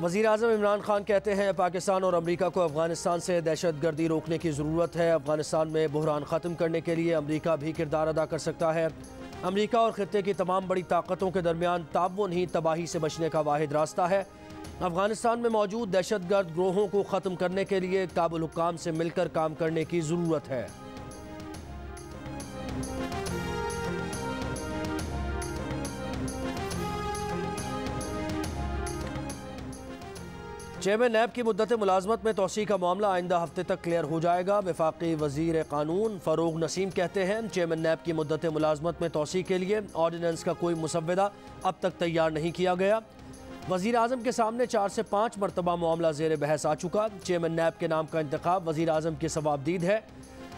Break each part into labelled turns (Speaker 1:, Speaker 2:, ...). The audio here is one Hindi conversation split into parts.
Speaker 1: वज़ीर आज़म इमरान खान कहते हैं पाकिस्तान और अमरीका को अफगानिस्तान से दहशत गर्दी रोकने की ज़रूरत है। अफगानिस्तान में बहरान ख़त्म करने के लिए अमरीका भी किरदार अदा कर सकता है। अमरीका और ख़ित्ते की तमाम बड़ी ताकतों के दरमियान ताउन ही तबाही से बचने का वाहिद रास्ता है। अफगानिस्तान में मौजूद दहशत गर्द ग्रोहों को ख़त्म करने के लिए काबुल हुक्काम से मिलकर काम करने की ज़रूरत है। चेयरमैन नैब की मुद्दत मुलाजमत में तोसी का मामला आइंदा हफ्ते तक क्लियर हो जाएगा। वफाकी वजीर कानून फ़ारूक नसीम कहते हैं चेयरमैन नैब की मुद्दत मुलाजमत में तोसी के लिए ऑर्डिनेंस का कोई मुसव्वदा अब तक तैयार नहीं किया गया। वज़ीर आज़म के सामने 4 से 5 मरतबा मामला ज़ेर बहस आ चुका। चेयरमैन नैब के नाम का इंतखाब वज़ीर आज़म की सवाबदीद है,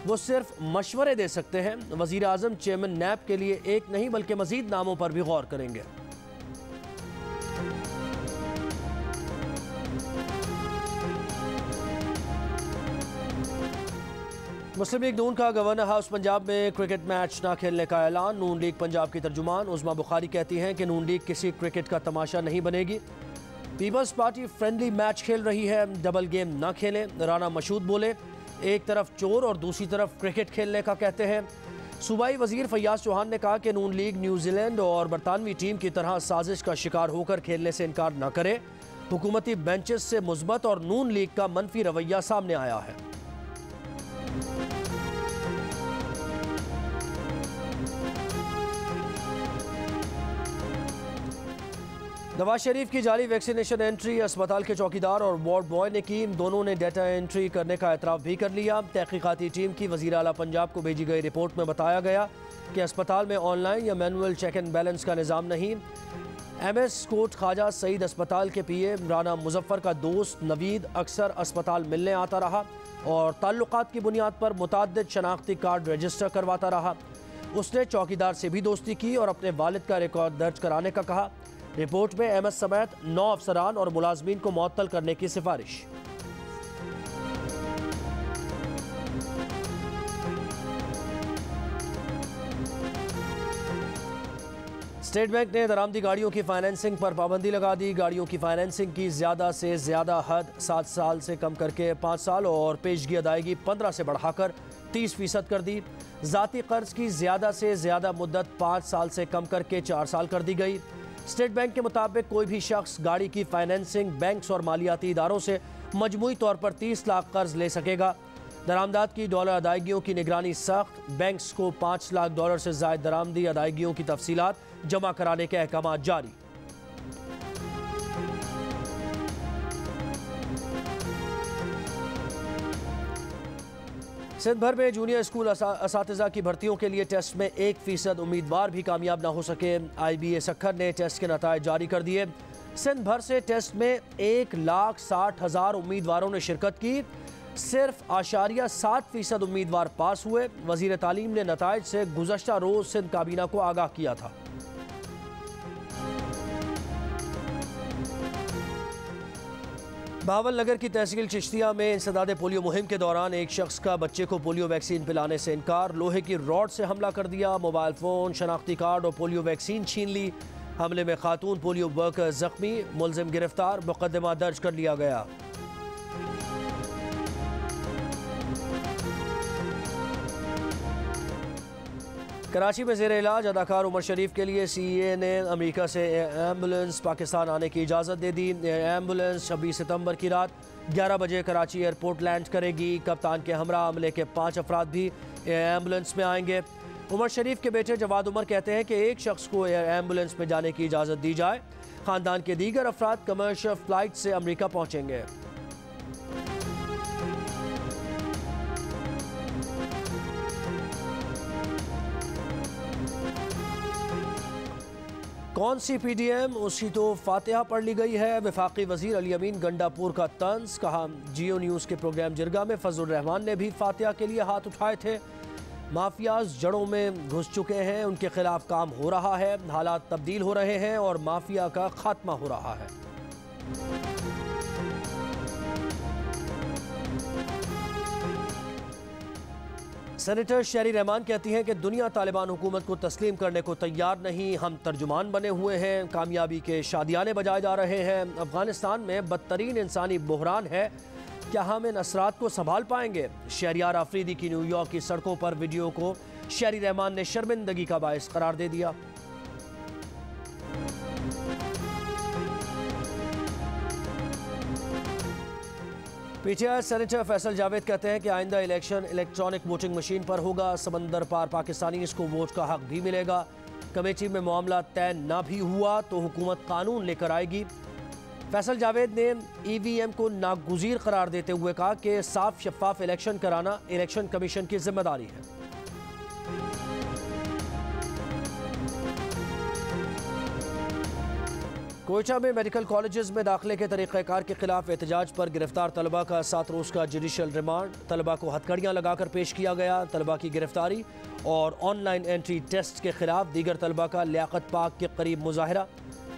Speaker 1: वो सिर्फ मशवरे दे सकते हैं। वज़ीर आज़म चेयरमैन नैब के लिए एक नहीं बल्कि मज़ीद नामों पर भी गौर करेंगे। मुस्लिम लीग नून का गवर्नर हाउस पंजाब में क्रिकेट मैच न खेलने का ऐलान। नून लीग पंजाब की तर्जुमान उज़मा बुखारी कहती हैं कि नून लीग किसी क्रिकेट का तमाशा नहीं बनेगी। पीपल्स पार्टी फ्रेंडली मैच खेल रही है, डबल गेम न खेलें। राना मशहूद बोले एक तरफ चोर और दूसरी तरफ क्रिकेट खेलने का कहते हैं। सूबाई वजीर फैयाज चौहान ने कहा कि नून लीग न्यूजीलैंड और बरतानवी टीम की तरह साजिश का शिकार होकर खेलने से इनकार न करे। हुकूमती बेंचेस से मुस्बत और नून लीग का मनफी रवैया सामने आया है। नवाज शरीफ की जाली वैक्सीनेशन एंट्री अस्पताल के चौकीदार और वार्ड बॉय ने की। दोनों ने डाटा एंट्री करने का एतराफ़ भी कर लिया। तहकीकाती टीम की वज़ीर आला पंजाब को भेजी गई रिपोर्ट में बताया गया कि अस्पताल में ऑनलाइन या मैनुअल चेक एंड बैलेंस का निज़ाम नहीं। MS कोट ख्वाजा सईद अस्पताल के PA राना मुजफ्फर का दोस्त नवीद अक्सर अस्पताल मिलने आता रहा और ताल्लुकात की बुनियाद पर मुतअद्दिद शनाख्ती कार्ड रजिस्टर करवाता रहा। उसने चौकीदार से भी दोस्ती की और अपने वालिद का रिकॉर्ड दर्ज कराने का कहा। रिपोर्ट में MS समेत 9 अफसरान और मुलाजमीन को मुअत्तल करने की सिफारिश। स्टेट बैंक ने दरामदी गाड़ियों की फाइनेंसिंग पर पाबंदी लगा दी। गाड़ियों की फाइनेंसिंग की ज़्यादा से ज़्यादा हद 7 साल से कम करके 5 साल और पेशगी अदायगी 15 से बढ़ाकर 30% कर दी। ज़ाती कर्ज की ज़्यादा से ज़्यादा मुद्दत 5 साल से कम करके 4 साल कर दी गई। स्टेट बैंक के मुताबिक कोई भी शख्स गाड़ी की फाइनेंसिंग बैंक्स और मालियाती इदारों से मजमूई तौर पर 30 लाख कर्ज ले सकेगा। दरामदात की डॉलर अदायगियों की निगरानी सख्त। बैंक्स को $5 लाख से ज़ायद दरामदी अदायगियों की तफसीलात जमा कराने के अहकाम जारी। सिंध भर में जूनियर स्कूल असातिज़ा की भर्तियों के लिए टेस्ट में 1% उम्मीदवार भी कामयाब ना हो सके। IBA सक्खर ने टेस्ट के नताइज जारी कर दिए। सिंध भर से टेस्ट में 1,60,000 उम्मीदवारों ने शिरकत की। सिर्फ 0.7% उम्मीदवार पास हुए। वजीर तालीम ने नताइज से गुज़श्ता रोज़ सिंध काबीना को आगाह किया था। भावल नगर की तहसील चिश्तिया में इंसदाद पोलियो मुहिम के दौरान एक शख्स का बच्चे को पोलियो वैक्सीन पिलाने से इनकार। लोहे की रॉड से हमला कर दिया। मोबाइल फ़ोन, शनाख्ती कार्ड और पोलियो वैक्सीन छीन ली। हमले में खातून पोलियो वर्कर जख्मी, मुलजिम गिरफ्तार। मुकदमा दर्ज कर लिया गया। कराची में ज़ेर इलाज अदाकार उमर शरीफ के लिए CEA ने अमेरिका से एम्बुलेंस पाकिस्तान आने की इजाज़त दे दी। एम्बुलेंस 26 सितंबर की रात 11 बजे कराची एयरपोर्ट लैंड करेगी। कप्तान के हमरा अमले के 5 अफराद भी एम्बुलेंस में आएंगे। उमर शरीफ के बेटे जवाद उमर कहते हैं कि एक शख्स को एयर एम्बुलेंस में जाने की इजाज़त दी जाए। ख़ानदान के दीगर अफराद कमर्शियल फ़्लाइट से अमरीका पहुँचेंगे। कौन सी PDM, उसकी तो फातिहा पढ़ ली गई है। वफाकी वजीर अली अमीन गंडापुर का तंज। कहा जियो न्यूज़ के प्रोग्राम जिरगा में फजलुर रहमान ने भी फातिहा के लिए हाथ उठाए थे। माफियाज जड़ों में घुस चुके हैं, उनके खिलाफ काम हो रहा है। हालात तब्दील हो रहे हैं और माफिया का खात्मा हो रहा है। सेनेटर शेरी रहमान कहती हैं कि दुनिया तालिबान हुकूमत को तस्लीम करने को तैयार नहीं, हम तर्जुमान बने हुए हैं, कामयाबी के शादियाने बजाए जा रहे हैं। अफगानिस्तान में बदतरीन इंसानी बहरान है, क्या हम इन असरात को संभाल पाएंगे? शहरियार आफरीदी की न्यूयॉर्क की सड़कों पर वीडियो को शेरी रहमान ने शर्मिंदगी का बायस करार दे दिया। पीटीआई सेनेटर फैसल जावेद कहते हैं कि आइंदा इलेक्शन इलेक्ट्रॉनिक वोटिंग मशीन पर होगा, समंदर पार पाकिस्तानीज़ को वोट का हक भी मिलेगा। कमेटी में मामला तय ना भी हुआ तो हुकूमत कानून लेकर आएगी। फैसल जावेद ने ईवीएम को नागुज़ीर करार देते हुए कहा कि साफ शफाफ इलेक्शन कराना इलेक्शन कमीशन की जिम्मेदारी है। कोयटा में मेडिकल कॉलेजेस में दाखिले के तरीक़ाकार के खिलाफ एहतजाज पर गिरफ्तार तलबा का 7 रोज़ का जुडिशल रिमांड। तलबा को हथकड़ियाँ लगाकर पेश किया गया। तलबा की गिरफ्तारी और ऑनलाइन एंट्री टेस्ट के खिलाफ दीगर तलबा का लियाकत पाक के करीब मुजाहरा।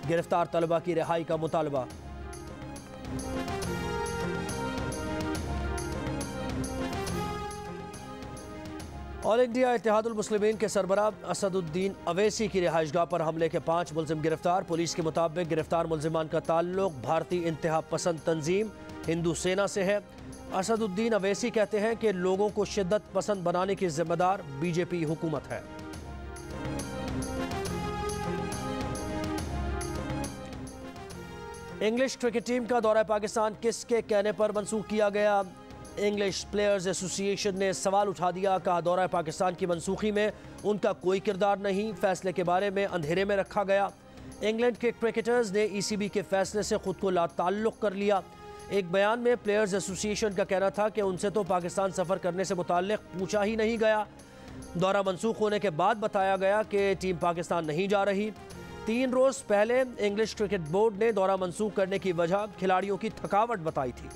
Speaker 1: गिरफ्तार तलबा की रिहाई का मुतालबा। ऑल इंडिया इत्तेहादुल मुस्लिमीन के सरबराह असदुद्दीन अवैसी की रिहाइशगाह पर हमले के 5 मुलजिम गिरफ्तार। पुलिस के मुताबिक गिरफ्तार मुलजिमान का ताल्लुक भारतीय इंतहा पसंद तंजीम हिंदू सेना से है। असदुद्दीन अवैसी कहते हैं कि लोगों को शिद्दत पसंद बनाने की जिम्मेदार बीजेपी हुकूमत है। इंग्लिश क्रिकेट टीम का दौरा पाकिस्तान किसके कहने पर मंसूख किया गया? इंग्लिश प्लेयर्स एसोसिएशन ने सवाल उठा दिया, कहा दौरा पाकिस्तान की मनसूखी में उनका कोई किरदार नहीं, फैसले के बारे में अंधेरे में रखा गया। इंग्लैंड के क्रिकेटर्स ने ईसीबी के फैसले से खुद को लाताल्लुक़ कर लिया। एक बयान में प्लेयर्स एसोसिएशन का कहना था कि उनसे तो पाकिस्तान सफ़र करने से मुताल्लिक़ पूछा ही नहीं गया। दौरा मनसूख होने के बाद बताया गया कि टीम पाकिस्तान नहीं जा रही। 3 रोज़ पहले इंग्लिश क्रिकेट बोर्ड ने दौरा मनसूख करने की वजह खिलाड़ियों की थकावट बताई थी।